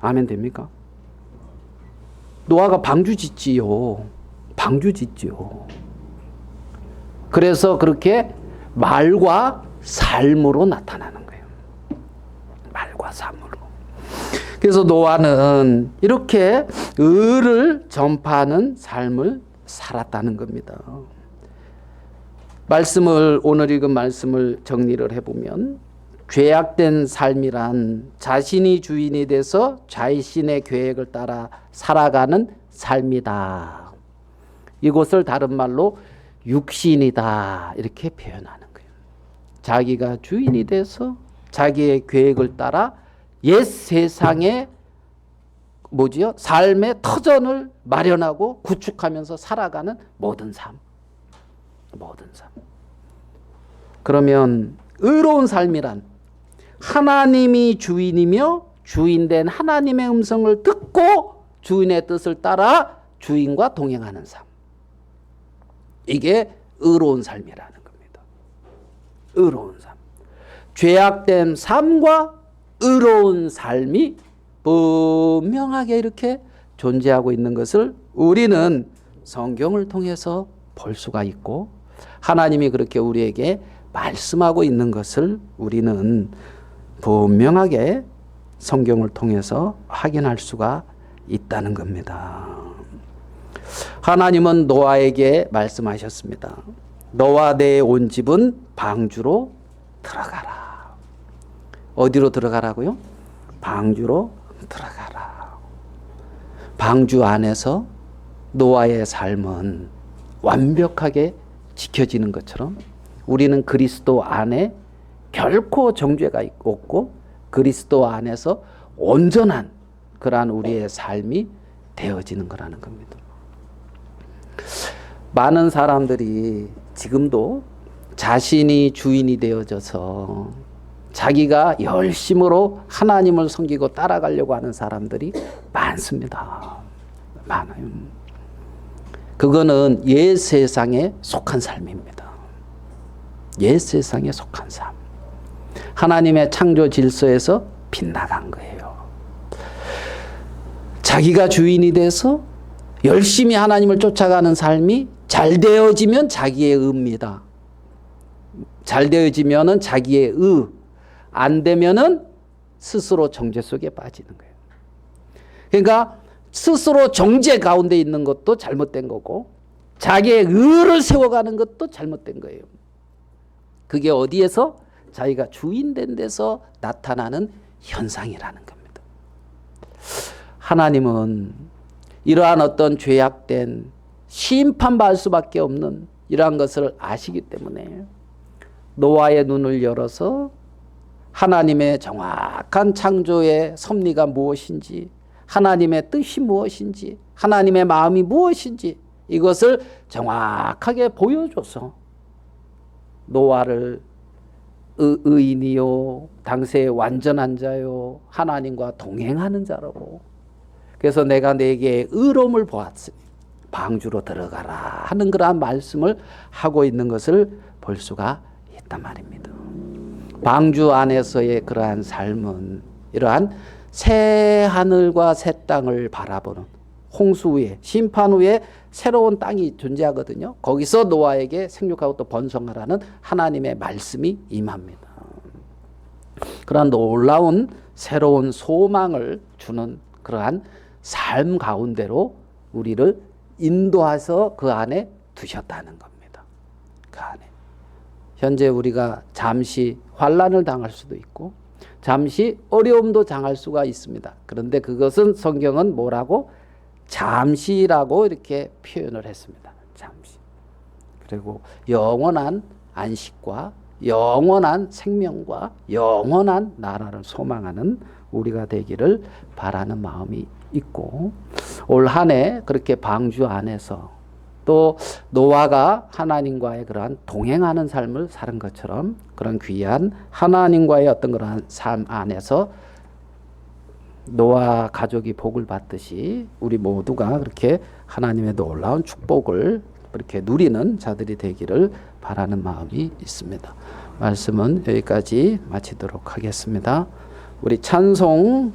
아멘 됩니까? 노아가 방주 짓지요. 방주 짓지요. 그래서 그렇게 말과 삶으로 나타나는 거예요. 말과 삶으로. 그래서 노아는 이렇게 의를 전파하는 삶을 살았다는 겁니다. 오늘 읽은 말씀을 정리를 해보면 죄악된 삶이란 자신이 주인이 돼서 자신의 계획을 따라 살아가는 삶이다. 이것을 다른 말로 육신이다 이렇게 표현하는 거예요. 자기가 주인이 돼서 자기의 계획을 따라 옛 세상의 삶의 터전을 마련하고 구축하면서 살아가는 모든 삶. 그러면 의로운 삶이란 하나님이 주인이며 주인된 하나님의 음성을 듣고 주인의 뜻을 따라 주인과 동행하는 삶. 이게 의로운 삶이라는 겁니다. 의로운 삶. 죄악된 삶과 의로운 삶이 분명하게 이렇게 존재하고 있는 것을 우리는 성경을 통해서 볼 수가 있고 하나님이 그렇게 우리에게 말씀하고 있는 것을 우리는 분명하게 성경을 통해서 확인할 수가 있다는 겁니다. 하나님은 노아에게 말씀하셨습니다. 너와 내 온 집은 방주로 들어가라. 어디로 들어가라고요? 방주로 들어가라. 방주 안에서 노아의 삶은 완벽하게 지켜지는 것처럼 우리는 그리스도 안에 결코 정죄가 없고 그리스도 안에서 온전한 그러한 우리의 삶이 되어지는 거라는 겁니다. 많은 사람들이 지금도 자신이 주인이 되어져서 자기가 열심으로 하나님을 섬기고 따라가려고 하는 사람들이 많습니다. 많아요. 그거는 옛 세상에 속한 삶입니다. 옛 세상에 속한 삶. 하나님의 창조 질서에서 빗나간 거예요. 자기가 주인이 돼서 열심히 하나님을 쫓아가는 삶이 잘 되어지면 자기의 의입니다. 잘 되어지면은 자기의 의, 안 되면은 스스로 정죄 속에 빠지는 거예요. 그러니까 스스로 정죄 가운데 있는 것도 잘못된 거고 자기의 의를 세워가는 것도 잘못된 거예요. 그게 어디에서? 자기가 주인된 데서 나타나는 현상이라는 겁니다. 하나님은 이러한 어떤 죄악된 심판받을 수밖에 없는 이러한 것을 아시기 때문에 노아의 눈을 열어서 하나님의 정확한 창조의 섭리가 무엇인지, 하나님의 뜻이 무엇인지, 하나님의 마음이 무엇인지 이것을 정확하게 보여줘서 노아를 의인이요 당세의 완전한 자요 하나님과 동행하는 자라고, 그래서 내가 네게 의로움을 보았으니 방주로 들어가라 하는 그러한 말씀을 하고 있는 것을 볼 수가 있단 말입니다. 방주 안에서의 그러한 삶은 이러한 새 하늘과 새 땅을 바라보는 홍수 후에 심판 후에 새로운 땅이 존재하거든요. 거기서 노아에게 생육하고 또 번성하라는 하나님의 말씀이 임합니다. 그러한 놀라운 새로운 소망을 주는 그러한 삶 가운데로 우리를 인도해서 그 안에 두셨다는 겁니다. 그 안에. 현재 우리가 잠시 환난을 당할 수도 있고 잠시 어려움도 당할 수가 있습니다. 그런데 그것은 성경은 뭐라고? 잠시라고 이렇게 표현을 했습니다. 잠시. 그리고 영원한 안식과 영원한 생명과 영원한 나라를 소망하는 우리가 되기를 바라는 마음이 있고, 올 한 해 그렇게 방주 안에서 또 노아가 하나님과의 그러한 동행하는 삶을 사는 것처럼 그런 귀한 하나님과의 어떤 그러한 삶 안에서 노아 가족이 복을 받듯이 우리 모두가 그렇게 하나님의 놀라운 축복을 그렇게 누리는 자들이 되기를 바라는 마음이 있습니다. 말씀은 여기까지 마치도록 하겠습니다. 우리 찬송